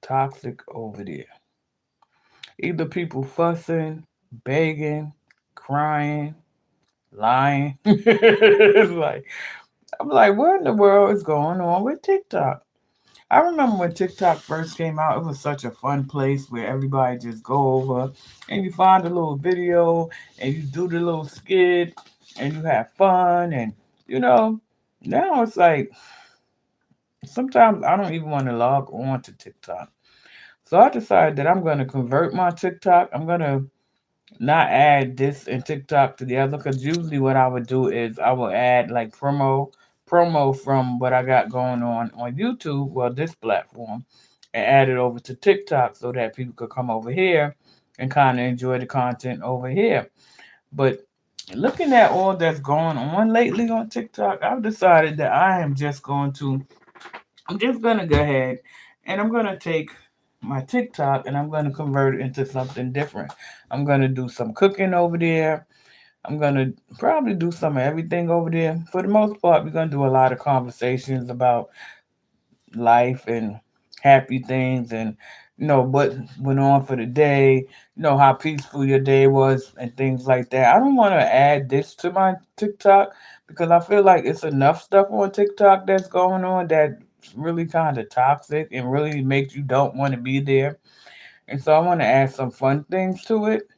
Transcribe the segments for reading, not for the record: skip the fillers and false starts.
toxic over there. Either people fussing, begging, crying, lying. It's like I'm like, what in the world is going on with TikTok? I remember when TikTok first came out, it was such a fun place where everybody just go over and you find a little video and you do the little skit and you have fun and you know, now it's like sometimes I don't even want to log on to TikTok. So I decided that I'm going to convert my TikTok. I'm going to not add this and TikTok together because usually what I would do is I will add like promo from what I got going on YouTube, well this platform, and add it over to TikTok so that people could come over here and kind of enjoy the content over here. But looking at all that's going on lately on TikTok, I've decided that I'm just gonna go ahead and I'm gonna take my TikTok and I'm gonna convert it into something different. I'm gonna do some cooking over there. I'm gonna probably do some of everything over there. For the most part, we're gonna do a lot of conversations about life and happy things and what went on for the day, how peaceful your day was and things like that. I don't want to add this to my TikTok because I feel like it's enough stuff on TikTok that's going on that's really kind of toxic and really makes you don't want to be there. And so I want to add some fun things to it.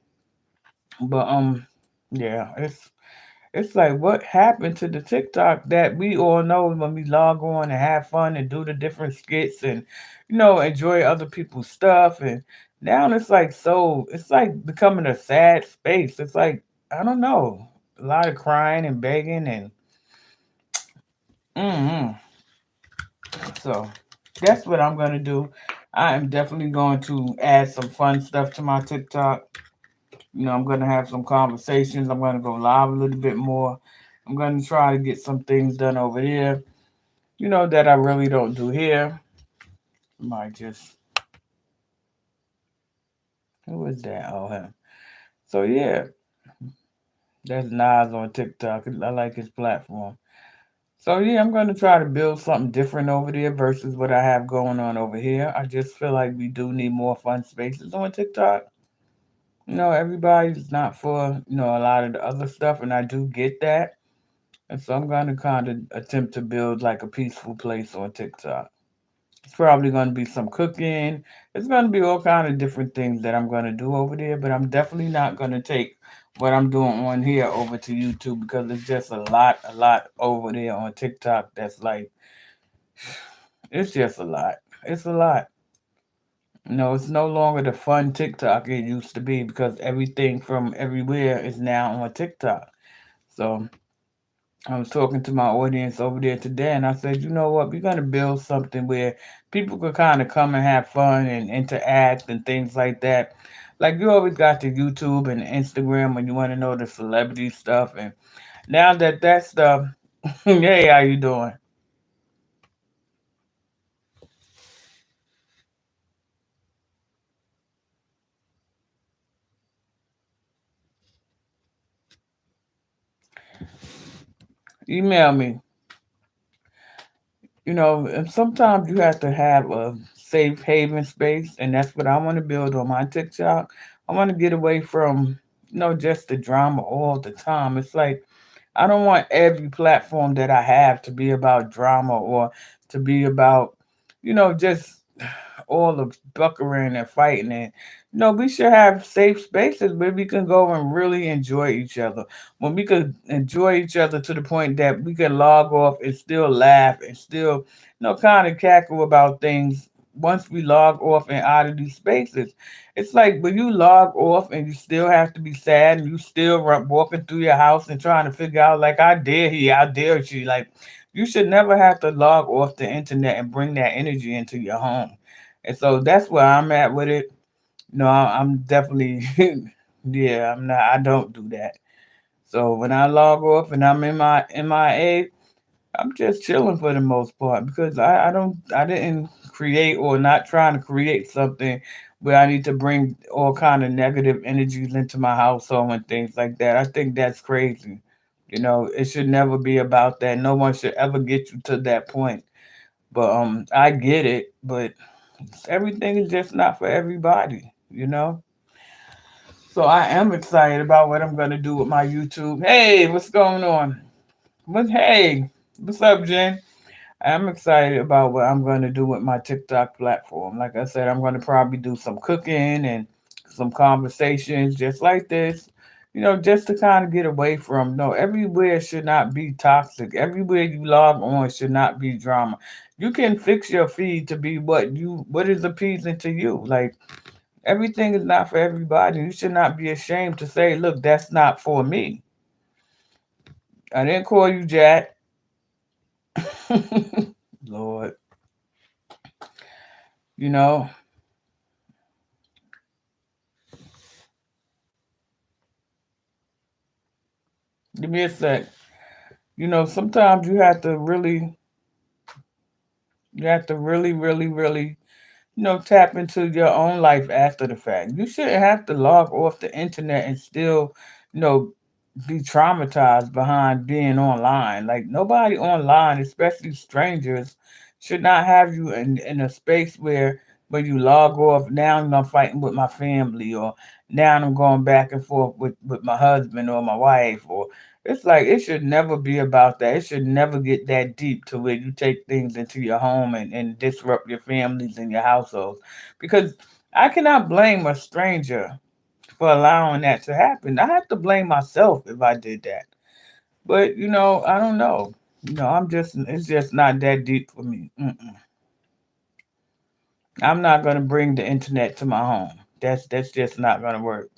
But yeah, it's like what happened to the TikTok that we all know when we log on and have fun and do the different skits and enjoy other people's stuff and now it's like becoming a sad space. It's like I don't know, a lot of crying and begging and mm so that's what I'm gonna do. I am definitely going to add some fun stuff to my TikTok. I'm going to have some conversations. I'm going to go live a little bit more. I'm going to try to get some things done over here, that I really don't do here. Might just, who is that? Oh, him. So, yeah, that's Nas on TikTok. I like his platform. So, yeah, I'm going to try to build something different over there versus what I have going on over here. I just feel like we do need more fun spaces on TikTok. Everybody's not for, a lot of the other stuff, and I do get that. And so I'm going to kind of attempt to build like a peaceful place on TikTok. It's probably going to be some cooking. It's going to be all kind of different things that I'm going to do over there, but I'm definitely not going to take what I'm doing on here over to YouTube because it's just a lot over there on TikTok that's like, it's just a lot. It's a lot. No, it's no longer the fun TikTok it used to be because everything from everywhere is now on TikTok. So I was talking to my audience over there today, and I said, you know what? We're going to build something where people could kind of come and have fun and interact and things like that. Like you always got the YouTube and Instagram when you want to know the celebrity stuff, and now that stuff, hey, how you doing? Email me. And sometimes you have to have a safe haven space, and that's what I want to build on my TikTok. I want to get away from just the drama all the time. It's like I don't want every platform that I have to be about drama or to be about, just all the buckering and fighting. And, we should have safe spaces where we can go and really enjoy each other. When we could enjoy each other to the point that we can log off and still laugh and still, kind of cackle about things once we log off and out of these spaces. It's like when you log off and you still have to be sad and you still walking through your house and trying to figure out like I dare he, I dare she. Like you should never have to log off the internet and bring that energy into your home. And so that's where I'm at with it. No, I'm definitely yeah, I'm not I don't do that. So when I log off and I'm in my MIA, I'm just chilling for the most part because I didn't create or not trying to create something where I need to bring all kind of negative energies into my household and things like that. I think that's crazy. It should never be about that. No one should ever get you to that point. But I get it, but Everything is just not for everybody, you know? So I am excited about what I'm gonna do with my YouTube. Hey, what's going on? Hey, what's up, Jen? I'm excited about what I'm going to do with my TikTok platform. Like I said, I'm going to probably do some cooking and some conversations just like this, just to kind of get away from. No, everywhere should not be toxic. Everywhere you log on should not be drama. You can fix your feed to be what is appeasing to you. Like everything is not for everybody. You should not be ashamed to say, look, that's not for me. I didn't call you Jack. Lord, you know, give me a sec. Sometimes you have to really, really, really, tap into your own life after the fact. You shouldn't have to log off the internet and still, you know, be traumatized behind being online. Like nobody online, especially strangers, should not have you in a space where you log off. Now I'm fighting with my family, or now I'm going back and forth with my husband or my wife, or it's like it should never be about that. It should never get that deep to where you take things into your home and disrupt your families and your households. Because I cannot blame a stranger for allowing that to happen. I have to blame myself if I did that. But I don't know. It's just not that deep for me. Mm-mm. I'm not gonna bring the internet to my home. That's just not gonna work.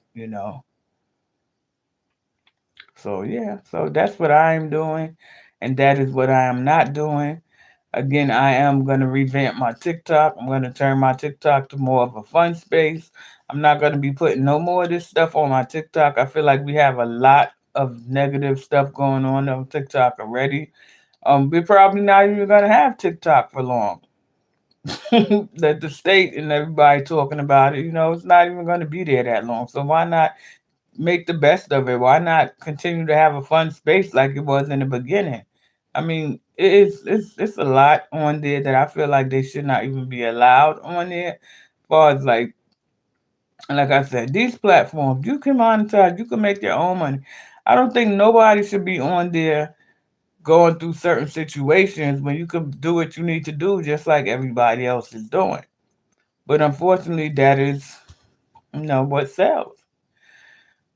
So yeah, so that's what I am doing, and that is what I am not doing. Again, I am gonna revamp my TikTok. I'm gonna turn my TikTok to more of a fun space. I'm not gonna be putting no more of this stuff on my TikTok. I feel like we have a lot of negative stuff going on TikTok already. We're probably not even gonna have TikTok for long. That the state and everybody talking about it, it's not even gonna be there that long. So why not make the best of it? Why not continue to have a fun space like it was in the beginning? I mean, it's a lot on there that I feel like they should not even be allowed on there. As far as like I said, these platforms you can monetize, you can make your own money. I don't think nobody should be on there going through certain situations when you can do what you need to do just like everybody else is doing. But unfortunately, that is what sells.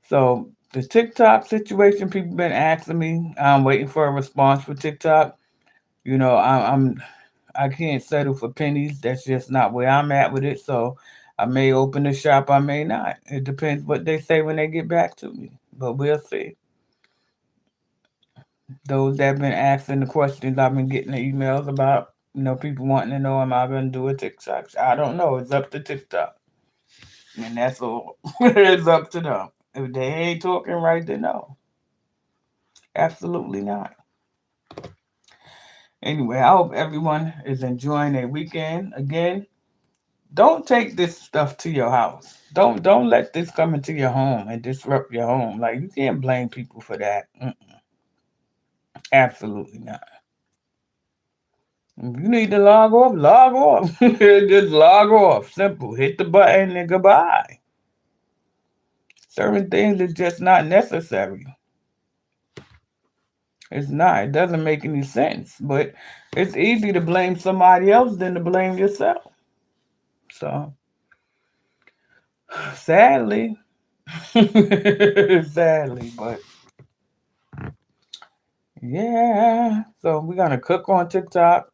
So the TikTok situation, people been asking me. I'm waiting for a response for TikTok. I can't settle for pennies. That's just not where I'm at with it. So I may open a shop, I may not. It depends what they say when they get back to me. But we'll see. Those that have been asking the questions, I've been getting the emails about, people wanting to know, am I going to do a TikTok? I don't know. It's up to TikTok. And that's all. It's up to them. If they ain't talking right, then no. Absolutely not. Anyway, I hope everyone is enjoying their weekend. Again, don't take this stuff to your house. Don't let this come into your home and disrupt your home. Like you can't blame people for that. Absolutely not. If you need to log off, log off. Just log off. Simple. Hit the button and goodbye. Certain things is just not necessary. It's not. It doesn't make any sense. But it's easy to blame somebody else than to blame yourself. So sadly, sadly, but yeah. So we're gonna cook on TikTok.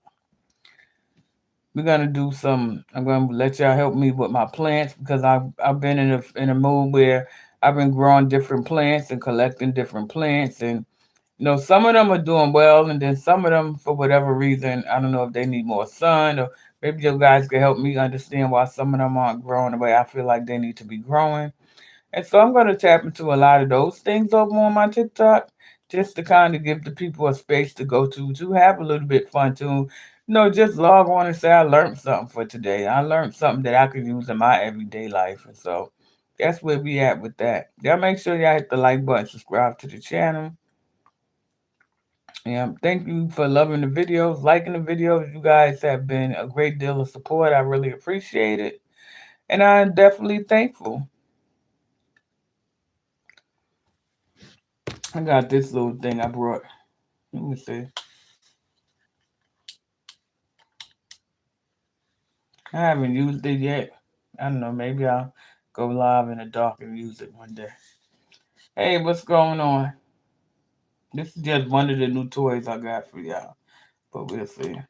We're gonna do some. I'm gonna let y'all help me with my plants because I've been in a mood where I've been growing different plants and collecting different plants, and some of them are doing well, and then some of them for whatever reason I don't know if they need more sun, or maybe you guys can help me understand why some of them aren't growing the way I feel like they need to be growing. And so I'm going to tap into a lot of those things over on my TikTok just to kind of give the people a space to go to have a little bit fun too. Just log on and say I learned something for today. I learned something that I could use in my everyday life. And so that's where we at with that. Y'all make sure y'all hit the like button, subscribe to the channel. Yeah, thank you for loving the videos, liking the videos. You guys have been a great deal of support. I really appreciate it. And I'm definitely thankful. I got this little thing I brought. Let me see. I haven't used it yet. I don't know. Maybe I'll go live in the dark and use it one day. Hey, what's going on? This is just one of the new toys I got for y'all. But we'll see.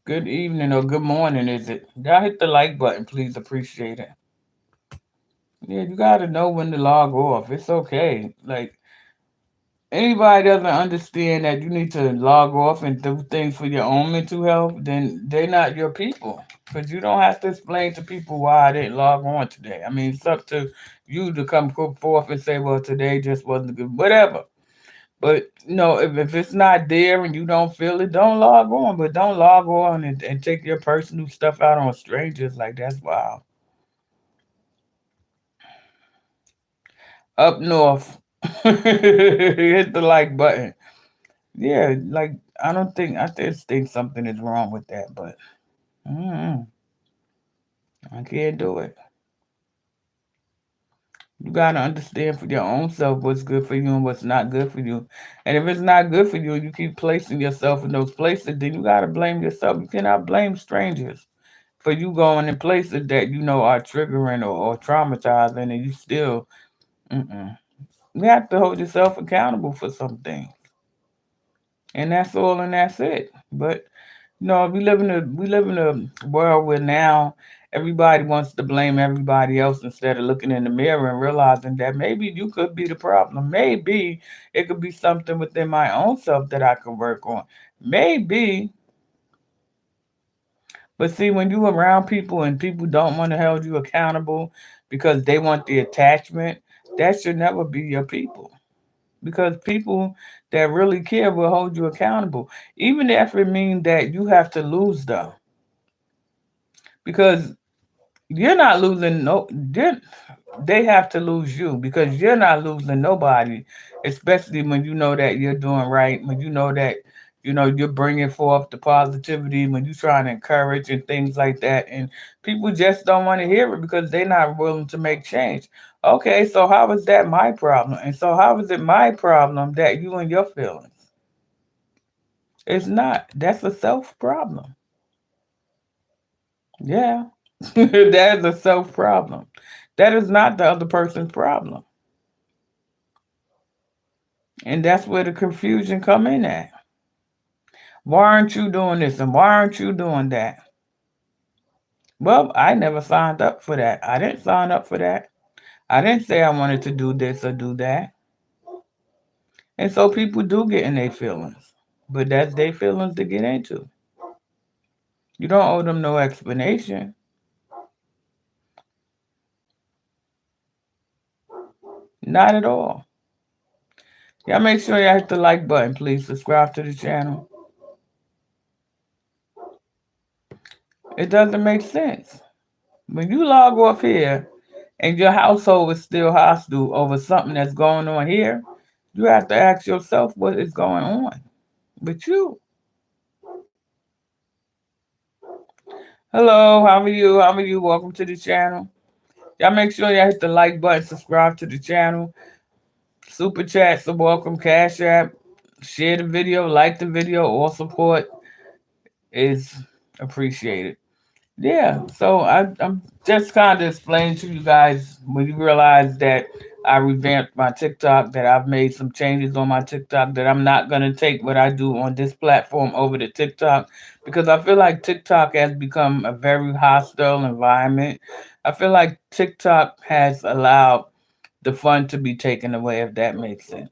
Good evening or good morning, is it? Y'all hit the like button, please. Appreciate it. Yeah, you gotta know when to log off. It's okay. Like, anybody doesn't understand that you need to log off and do things for your own mental health, then they're not your people. Because you don't have to explain to people why I didn't log on today. I mean, it's up to you to come forth and say, well, today just wasn't good, whatever. But no, if it's not there and you don't feel it, don't log on. But don't log on and take your personal stuff out on strangers. Like, that's wild. Up north, hit the like button. Yeah, like I don't think I just think something is wrong with that, but mm, I can't do it. You gotta understand for your own self what's good for you and what's not good for you. And if it's not good for you, you keep placing yourself in those places, then you gotta blame yourself. You cannot blame strangers for you going in places that you know are triggering or traumatizing, and you still. Mm-mm. You have to hold yourself accountable for something, and that's all, and that's it. But no, we live in a world where now everybody wants to blame everybody else instead of looking in the mirror and realizing that maybe you could be the problem. Maybe it could be something within my own self that I could work on. Maybe, but see, when you around people and people don't want to hold you accountable because they want the attachment, that should never be your people. Because people that really care will hold you accountable, even if it means that you have to lose them. Because you're not losing no they have to lose you because you're not losing nobody, especially when you know that you're doing right, when you know that you're bringing forth the positivity, when you're trying to encourage and things like that, and people just don't want to hear it because they're not willing to make change. Okay, so how is that my problem? And so how is it my problem that you and your feelings? It's not. That's a self problem. Yeah. That is a self problem. That is not the other person's problem. And that's where the confusion come in at. Why aren't you doing this and why aren't you doing that? Well, I never signed up for that. I didn't sign up for that. I didn't say I wanted to do this or do that. And so people do get in their feelings. But that's their feelings to get into. You don't owe them no explanation. Not at all. Y'all make sure y'all hit the like button, please. Subscribe to the channel. It doesn't make sense. When you log off here and your household is still hostile over something that's going on here, you have to ask yourself what is going on with you. Hello, how are you? How are you? Welcome to the channel. Y'all make sure y'all hit the like button, subscribe to the channel. Super chats are welcome. Cash app. Share the video, like the video, all support is appreciated. Yeah, so I'm just kind of explaining to you guys when you realize that I revamped my TikTok, that I've made some changes on my TikTok, that I'm not going to take what I do on this platform over to TikTok because I feel like TikTok has become a very hostile environment. I feel like TikTok has allowed the fun to be taken away, if that makes sense.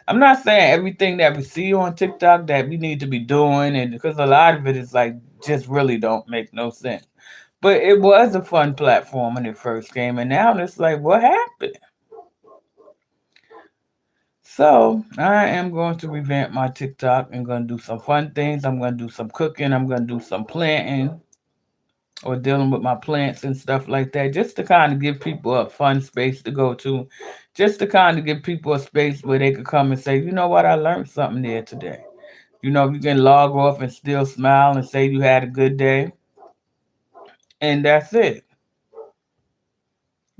I'm not saying everything that we see on TikTok that we need to be doing, and because a lot of it is like just really don't make no sense. But it was a fun platform when it first came, and now it's like, what happened? So I am going to revamp my TikTok. I'm going to do some fun things. I'm going to do some cooking. I'm going to do some planting. or dealing with my plants and stuff like that, just to kind of give people a fun space to go to, just to kind of give people a space where they could come and say, you know what, I learned something there today. You know, you can log off and still smile and say you had a good day, and that's it.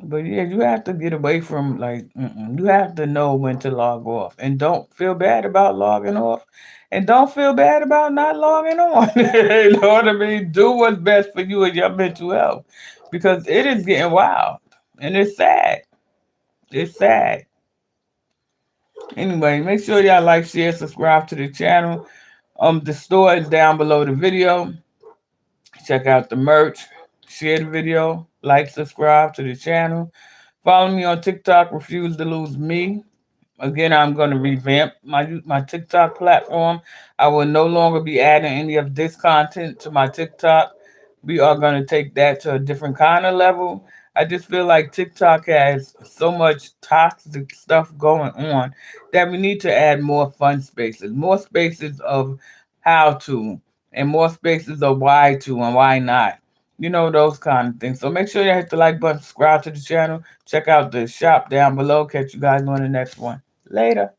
But yeah, you have to get away from like, you have to know when to log off, and don't feel bad about logging off, and don't feel bad about not logging on. You know what I mean? Do what's best for you and your mental health, because it is getting wild, and it's sad. It's sad. Anyway, make sure y'all like, share, subscribe to the channel. The store is down below the video. Check out the merch. Share the video. Like, subscribe to the channel. Follow me on TikTok, Refuse to Lose Me. Again, I'm going to revamp my TikTok platform. I will no longer be adding any of this content to my TikTok. We are going to take that to a different kind of level. I just feel like TikTok has so much toxic stuff going on that we need to add more spaces of how to, and more spaces of why to and why not. You know, those kind of things. So make sure you hit the like button, subscribe to the channel, check out the shop down below. Catch you guys on the next one. Later.